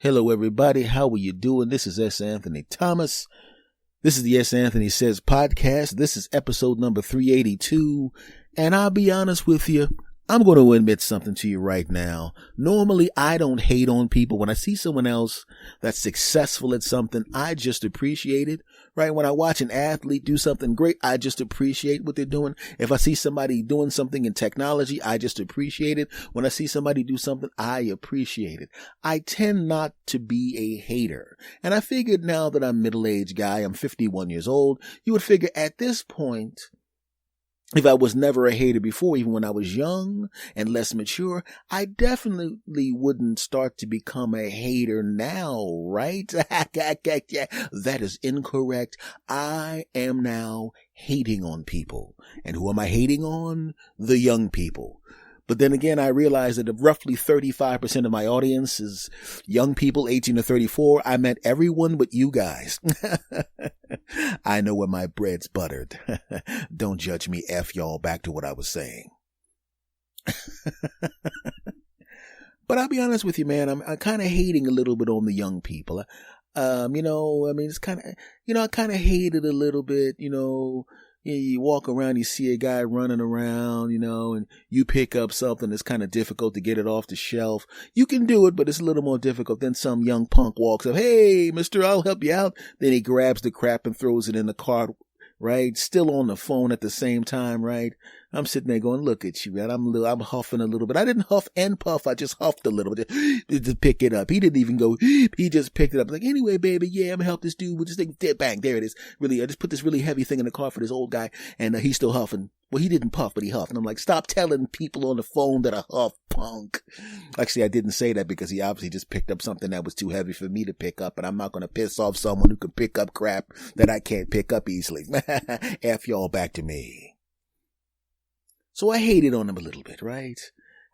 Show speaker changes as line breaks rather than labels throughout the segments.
Hello, everybody. How are you doing? This is S. Anthony Thomas. This is the S. Anthony Says podcast. This is episode number 382. And I'll be honest with you, I'm going to admit something to you right now. Normally, I don't hate on people. When I see someone else that's successful at something, I just appreciate it, right? When I watch an athlete do something great, I just appreciate what they're doing. If I see somebody doing something in technology, I just appreciate it. When I see somebody do something, I appreciate it. I tend not to be a hater. And I figured now that I'm a middle-aged guy, I'm 51 years old, you would figure at this point, if I was never a hater before, even when I was young and less mature, I definitely wouldn't start to become a hater now, right? That is incorrect. I am now hating on people. And who am I hating on? The young people. But then again, I realized that roughly 35% of my audience is young people, 18 to 34. I meant everyone but you guys. I know where my bread's buttered. Don't judge me, F y'all, back to what I was saying. But I'll be honest with you, man, I'm kind of hating a little bit on the young people. It's kind of, I kind of hate it a little bit, You walk around, you see a guy running around, and you pick up something that's kind of difficult to get it off the shelf. You can do it, but it's a little more difficult. Then some young punk walks up, "Hey, mister, I'll help you out." Then he grabs the crap and throws it in the cart, right? Still on the phone at the same time, right? I'm sitting there going, look at you, man. I'm huffing a little bit. I didn't huff and puff. I just huffed a little bit to pick it up. He didn't even go, he just picked it up. Like, anyway, baby, yeah, I'm gonna help this dude with this thing. Bang, there it is. Really, I just put this really heavy thing in the car for this old guy, and he's still huffing. Well, he didn't puff, but he huffed. And I'm like, stop telling people on the phone that I huff, punk. Actually, I didn't say that because he obviously just picked up something that was too heavy for me to pick up, and I'm not going to piss off someone who can pick up crap that I can't pick up easily. F y'all, back to me. So I hated on him a little bit, right?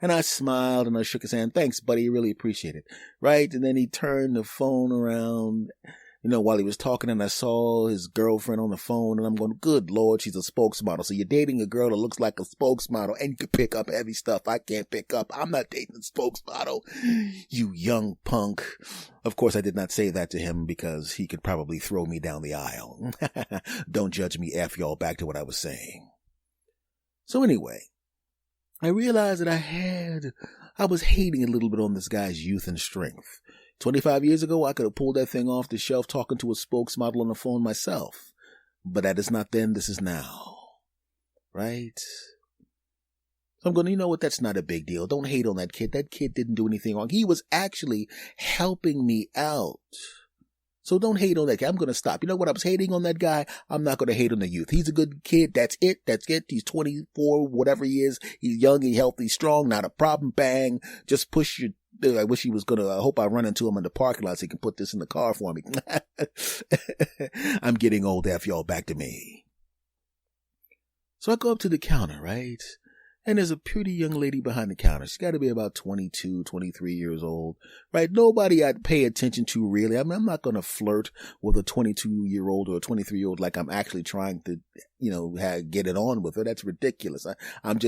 And I smiled and I shook his hand. Thanks, buddy. Really appreciate it. Right? And then he turned the phone around, while he was talking, and I saw his girlfriend on the phone, and I'm going, good Lord, she's a spokesmodel. So you're dating a girl that looks like a spokesmodel and you can pick up heavy stuff I can't pick up. I'm not dating a spokesmodel, you young punk. Of course, I did not say that to him because he could probably throw me down the aisle. Don't judge me, F y'all, back to what I was saying. So anyway, I realized that I was hating a little bit on this guy's youth and strength. 25 years ago, I could have pulled that thing off the shelf talking to a spokesmodel on the phone myself. But that is not then, this is now. Right? So I'm going, you know what, that's not a big deal. Don't hate on that kid. That kid didn't do anything wrong. He was actually helping me out. So don't hate on that kid. I'm going to stop. You know what? I was hating on that guy. I'm not going to hate on the youth. He's a good kid. That's it. He's 24, whatever he is. He's young, he's healthy, strong, not a problem. Bang. Just push your, I wish he was going to, I hope I run into him in the parking lot so he can put this in the car for me. I'm getting old, F y'all, back to me. So I go up to the counter, right? And there's a pretty young lady behind the counter. She's got to be about 22, 23 years old, right? Nobody I'd pay attention to really. I mean, I'm not going to flirt with a 22-year-old or a 23-year-old like I'm actually trying to, get it on with her. That's ridiculous. I'm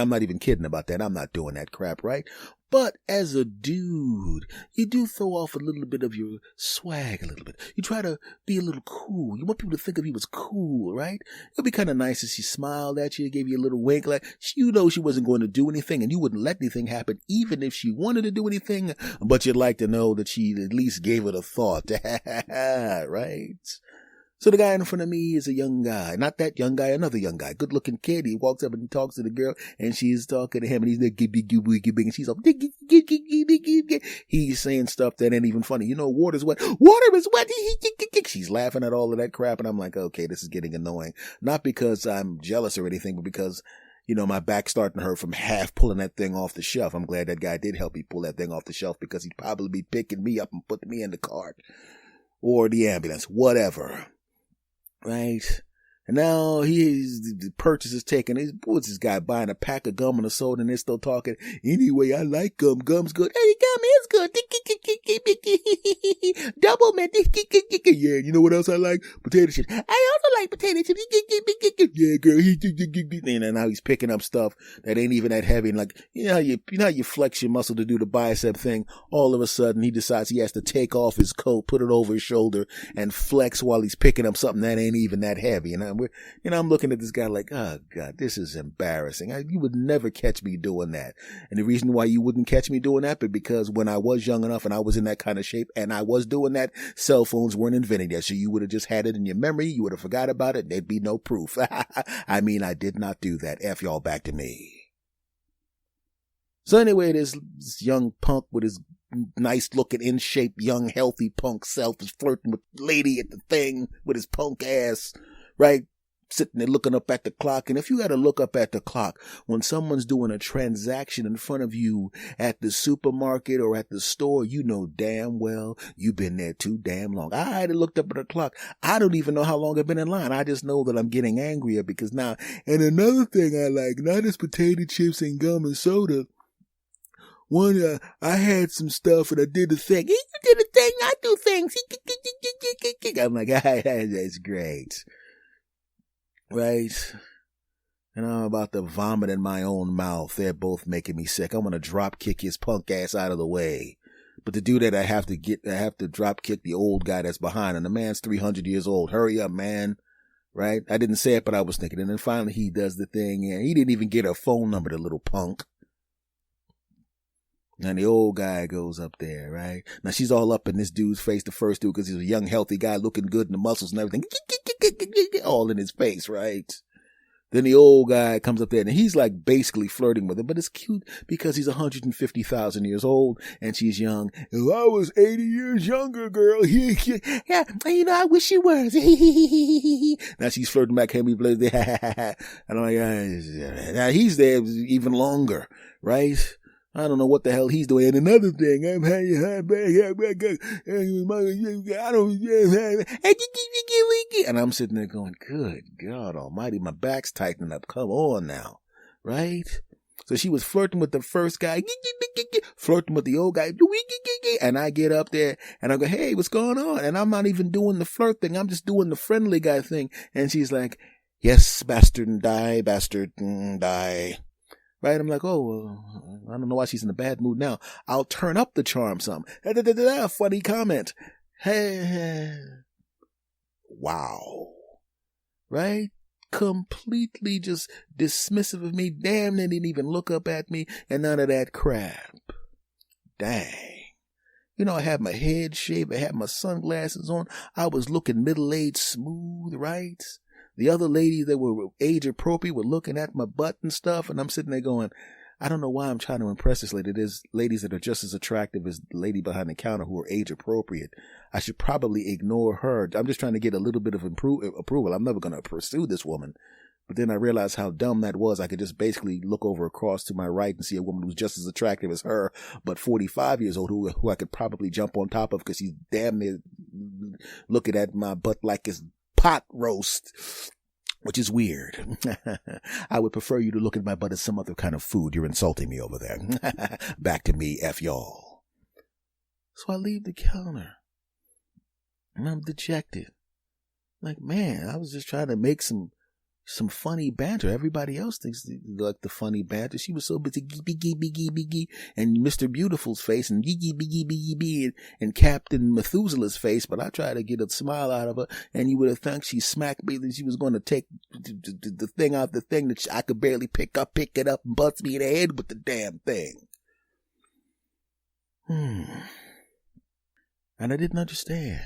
not even kidding about that. I'm not doing that crap, right? But as a dude, you do throw off a little bit of your swag a little bit. You try to be a little cool. You want people to think of you as cool, right? It'd be kind of nice if she smiled at you, gave you a little wink, like she wasn't going to do anything and you wouldn't let anything happen even if she wanted to do anything, but you'd like to know that she at least gave it a thought, right? So the guy in front of me is a young guy. Not that young guy, another young guy. Good looking kid. He walks up and talks to the girl and she's talking to him and he's like, and she's like, he's saying stuff that ain't even funny. Water's wet. Water is wet. She's laughing at all of that crap. And I'm like, okay, this is getting annoying. Not because I'm jealous or anything, but because, my back's starting to hurt from half pulling that thing off the shelf. I'm glad that guy did help me pull that thing off the shelf because he'd probably be picking me up and putting me in the cart or the ambulance, whatever. Right? And now the purchase is taken. What's this guy buying a pack of gum and a soda and they're still talking? Anyway, I like gum. Gum's good. Hey, gum is good. Double mint. Yeah, you know what else I like? Potato chips. I also like potato chips. Yeah, girl. And now he's picking up stuff that ain't even that heavy. And like, you know how you flex your muscle to do the bicep thing? All of a sudden, he decides he has to take off his coat, put it over his shoulder, and flex while he's picking up something that ain't even that heavy. And I'm looking at this guy like, oh God, this is embarrassing. You would never catch me doing that. And the reason why you wouldn't catch me doing that, but because when I was young enough and I was in that kind of shape and I was doing that, cell phones weren't invented yet. So you would have just had it in your memory. You would have forgot about it. There'd be no proof. I mean, I did not do that. F y'all back to me. So anyway, this young punk with his nice looking, in shape, young, healthy punk self is flirting with the lady at the thing with his punk ass, right? Sitting there looking up at the clock. And if you got to look up at the clock when someone's doing a transaction in front of you at the supermarket or at the store, you know damn well you've been there too damn long. I had looked up at the clock. I don't even know how long I've been in line. I just know that I'm getting angrier because now, and another thing I like, not just potato chips and gum and soda. One, I had some stuff and I did the thing. You did a thing, I do things. I'm like, that's great. Right? And I'm about to vomit in my own mouth. They're both making me sick. I'm going to drop kick his punk ass out of the way. But to do that, I have to drop kick the old guy that's behind. And the man's 300 years old. Hurry up, man. Right? I didn't say it, but I was thinking. And then finally he does the thing. And he didn't even get her phone number, the little punk. And the old guy goes up there, right? Now she's all up in this dude's face, the first dude, because he's a young, healthy guy looking good in the muscles and everything. All in his face, right? Then the old guy comes up there and he's like basically flirting with her, but it's cute because he's 150,000 years old and she's young. If I was 80 years younger, girl. Yeah, you know, I wish you were. Now she's flirting back, and I'm like, now he's there even longer, right? I don't know what the hell he's doing. And another thing, and I'm sitting there going, good God almighty, my back's tightening up. Come on now. Right? So she was flirting with the first guy, flirting with the old guy, and I get up there and I go, hey, what's going on? And I'm not even doing the flirt thing. I'm just doing the friendly guy thing. And she's like, yes, bastard and die, bastard and die. Right? I'm like, oh, I don't know why she's in a bad mood now. I'll turn up the charm some. Funny comment. Hey. Wow. Right? Completely just dismissive of me. Damn, they didn't even look up at me and none of that crap. Dang. You know, I had my head shaved. I had my sunglasses on. I was looking middle-aged smooth, right? The other ladies that were age appropriate were looking at my butt and stuff, and I'm sitting there going, I don't know why I'm trying to impress this lady. There's ladies that are just as attractive as the lady behind the counter who are age appropriate. I should probably ignore her. I'm just trying to get a little bit of approval. I'm never going to pursue this woman. But then I realized how dumb that was. I could just basically look over across to my right and see a woman who's just as attractive as her, but 45 years old, who I could probably jump on top of because she's damn near looking at my butt like it's pot roast, which is weird. I would prefer you to look at my butt as some other kind of food. You're insulting me over there. Back to me, F y'all. So I leave the counter and I'm dejected. Like, man, I was just trying to make some funny banter. Everybody else thinks they like the funny banter. She was so busy gee, and Mr. Beautiful's face and gee, and Captain Methuselah's face, but I tried to get a smile out of her, and you would have thought she smacked me that she was going to take the thing out, the thing that I could barely pick it up and bust me in the head with the damn thing. And I didn't understand.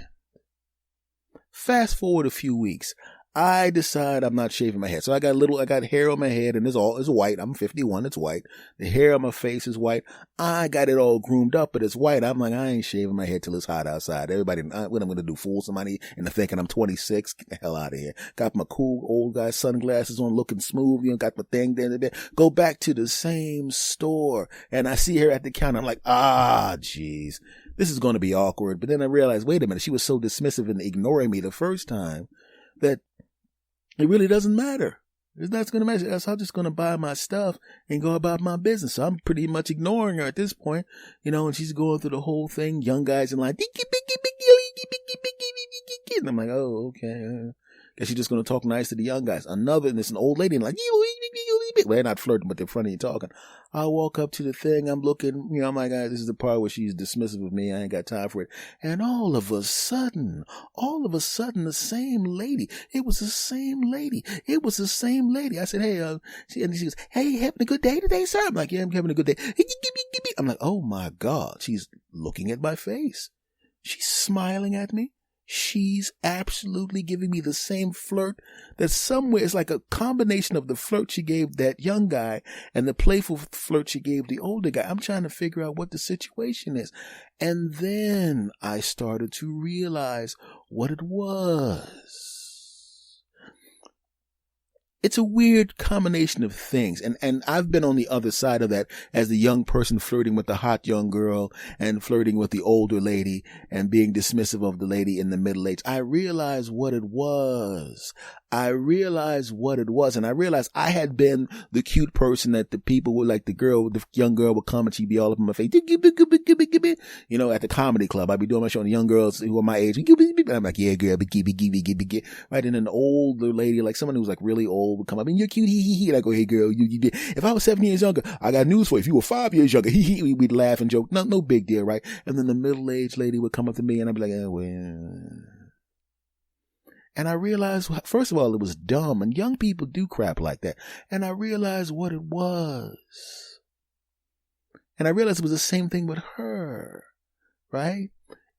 Fast forward a few weeks. I decide I'm not shaving my head. So I got hair on my head and it's white. I'm 51. It's white. The hair on my face is white. I got it all groomed up, but it's white. I'm like, I ain't shaving my head till it's hot outside. Everybody, what I'm going to do, fool somebody into thinking I'm 26? Get the hell out of here. Got my cool old guy sunglasses on, looking smooth. You know, got my thing there. Go back to the same store and I see her at the counter. I'm like, jeez, this is going to be awkward. But then I realized, wait a minute. She was so dismissive and ignoring me the first time that It really doesn't matter. It's not going to matter. I'm just going to buy my stuff and go about my business. So I'm pretty much ignoring her at this point, and she's going through the whole thing. Young guys and like, and I'm like, oh, okay. Guess she's just going to talk nice to the young guys. And there's an old lady and like, well, they're not flirting, but they're funny and talking. I walk up to the thing. I'm looking, I'm like, this is the part where she's dismissive of me. I ain't got time for it. And all of a sudden, the same lady. It was the same lady. I said, hey, and she goes, hey, having a good day today, sir? I'm like, yeah, I'm having a good day. I'm like, oh my God. She's looking at my face. She's smiling at me. She's absolutely giving me the same flirt that somewhere is like a combination of the flirt she gave that young guy and the playful flirt she gave the older guy. I'm trying to figure out what the situation is. And then I started to realize what it was. It's a weird combination of things. And I've been on the other side of that as the young person flirting with the hot young girl and flirting with the older lady and being dismissive of the lady in the middle age. I realized what it was. And I realized I had been the cute person that the people would like, the young girl would come and she'd be all up in my face. At the comedy club, I'd be doing my show and the young girls who are my age. I'm like, yeah, girl, right. And an older lady, like someone who was like really old, would come up and you're cute, and I go, hey girl, you did. If I was 7 years younger, I got news for you. If you were 5 years younger, we'd laugh and joke. No big deal, right? And then the middle-aged lady would come up to me and I'd be like, oh, well. And I realized, first of all, it was dumb, and young people do crap like that. And I realized what it was. And I realized it was the same thing with her, right?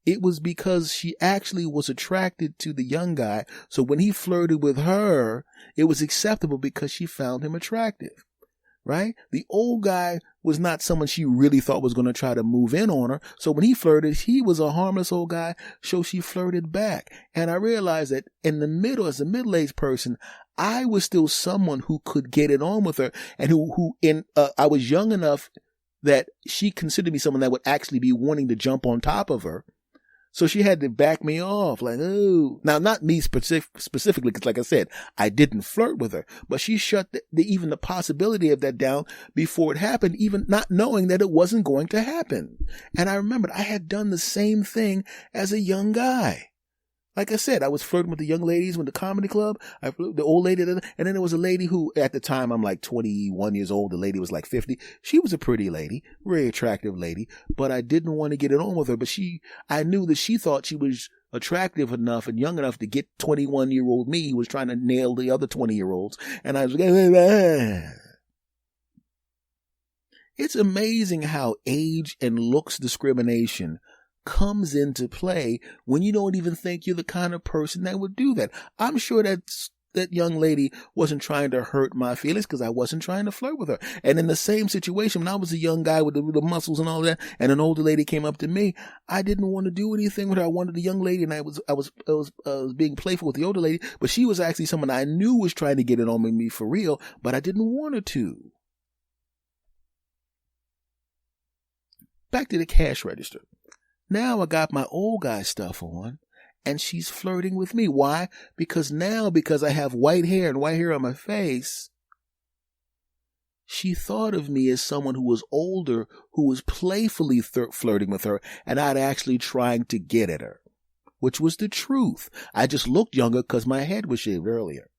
It was because she actually was attracted to the young guy. So when he flirted with her, it was acceptable because she found him attractive, right? The old guy was not someone she really thought was going to try to move in on her. So when he flirted, he was a harmless old guy. So she flirted back. And I realized that in the middle, as a middle-aged person, I was still someone who could get it on with her and I was young enough that she considered me someone that would actually be wanting to jump on top of her. So she had to back me off, like, oh. Now, not me specifically, because like I said, I didn't flirt with her. But she shut even the possibility of that down before it happened, even not knowing that it wasn't going to happen. And I remembered I had done the same thing as a young guy. Like I said, I was flirting with the young ladies with the comedy club, the old lady, and then there was a lady who, at the time, I'm like 21 years old. The lady was like 50. She was a pretty lady, very attractive lady, but I didn't want to get it on with her. But I knew that she thought she was attractive enough and young enough to get 21-year-old me, who was trying to nail the other 20-year-olds. And I was like, it's amazing how age and looks discrimination comes into play when you don't even think you're the kind of person that would do that. I'm sure that young lady wasn't trying to hurt my feelings because I wasn't trying to flirt with her. And in the same situation, when I was a young guy with the muscles and all that, and an older lady came up to me, I didn't want to do anything with her. I wanted the young lady, and I was being playful with the older lady, but she was actually someone I knew was trying to get it on with me for real, but I didn't want her to. Back to the cash register. Now I got my old guy stuff on, and she's flirting with me. Why? Because I have white hair and white hair on my face, she thought of me as someone who was older, who was playfully flirting with her, and not actually trying to get at her, which was the truth. I just looked younger because my head was shaved earlier.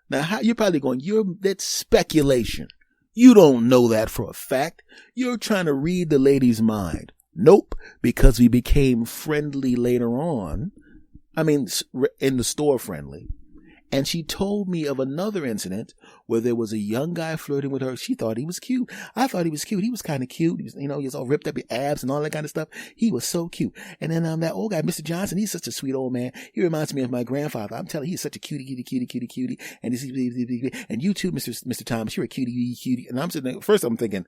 Now, you're probably going, that's speculation. You don't know that for a fact. You're trying to read the lady's mind. Nope, because we became friendly later on. I mean, in the store friendly. And she told me of another incident where there was a young guy flirting with her. She thought he was cute. I thought he was cute. He was kind of cute. He was, he was all ripped up, his abs and all that kind of stuff. He was so cute. And then that old guy, Mr. Johnson, he's such a sweet old man. He reminds me of my grandfather. I'm telling you, he's such a cutie. And you too, Mr. Thomas, you're a cutie. And I'm sitting there, first I'm thinking,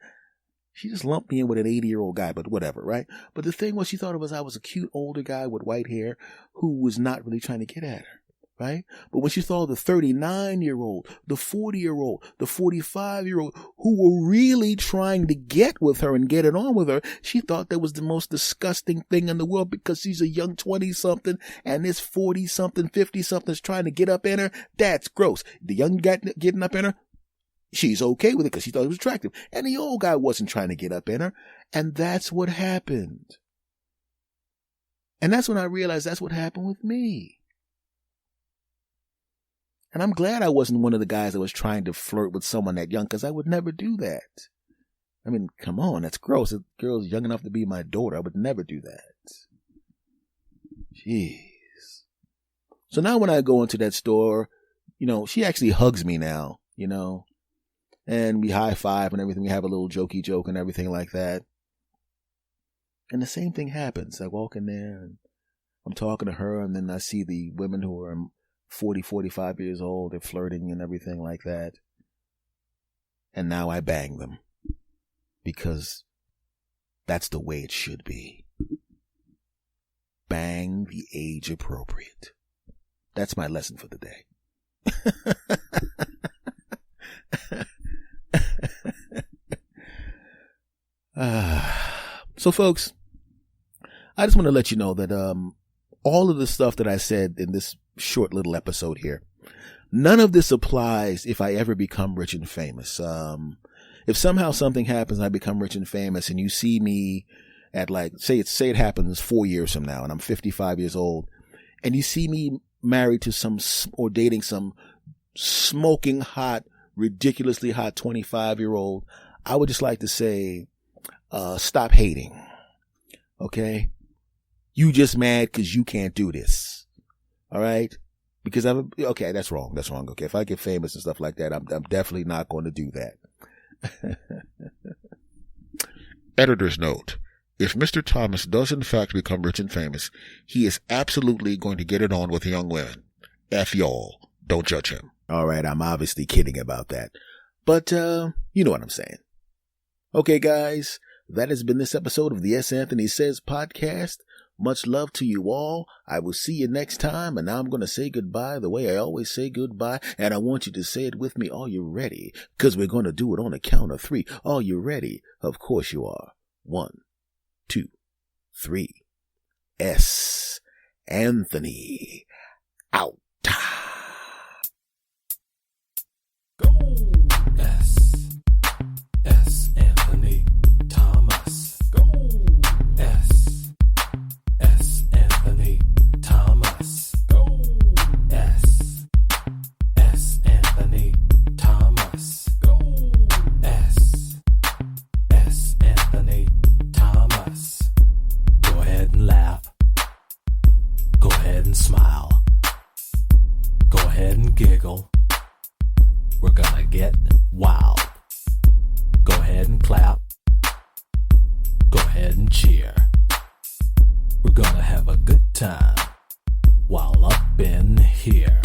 she just lumped me in with an 80-year-old guy, but whatever, right? But the thing was, she thought I was a cute older guy with white hair who was not really trying to get at her. right? But when she saw the 39-year-old, the 40-year-old, the 45-year-old who were really trying to get with her and get it on with her, she thought that was the most disgusting thing in the world because she's a young 20-something and this 40-something, 50-something is trying to get up in her. That's gross. The young guy getting up in her, she's okay with it because she thought it was attractive. And the old guy wasn't trying to get up in her. And that's what happened. And that's when I realized that's what happened with me. And I'm glad I wasn't one of the guys that was trying to flirt with someone that young, because I would never do that. I mean, come on, that's gross. A girl's young enough to be my daughter. I would never do that. Jeez. So now when I go into that store, she actually hugs me now, and we high five and everything. We have a little jokey joke and everything like that. And the same thing happens. I walk in there and I'm talking to her, and then I see the women who are 40, 45 years old. They're flirting and everything like that. And now I bang them because that's the way it should be. Bang the age appropriate. That's my lesson for the day. So folks, I just want to let you know that all of the stuff that I said in this short little episode here, none of this applies if I ever become rich and famous. If somehow something happens and I become rich and famous and you see me at say it happens 4 years from now and I'm 55 years old and you see me married to or dating some smoking hot, ridiculously hot 25-year-old, I would just like to say, stop hating. Okay? You just mad because you can't do this. All right? Because okay, that's wrong. That's wrong. Okay. If I get famous and stuff like that, I'm definitely not going to do that. Editor's note. If Mr. Thomas does in fact become rich and famous, he is absolutely going to get it on with young women. F y'all. Don't judge him. All right. I'm obviously kidding about that. But, you know what I'm saying. Okay, guys. That has been this episode of the S. Anthony Says podcast. Much love to you all. I will see you next time. And now I'm going to say goodbye the way I always say goodbye. And I want you to say it with me. Are you ready? Because we're going to do it on a count of 3. Are you ready? Of course you are. 1, 2, 3. S. Anthony out.
Go! S. Anthony Thomas. Go! S. Anthony Thomas. Go! S. Anthony Thomas. Go! S. Anthony Thomas. Go ahead and laugh. Go ahead and smile. Go ahead and giggle. We're gonna get wild. Go ahead and clap. Go ahead and cheer. We're gonna have a good time while up in here.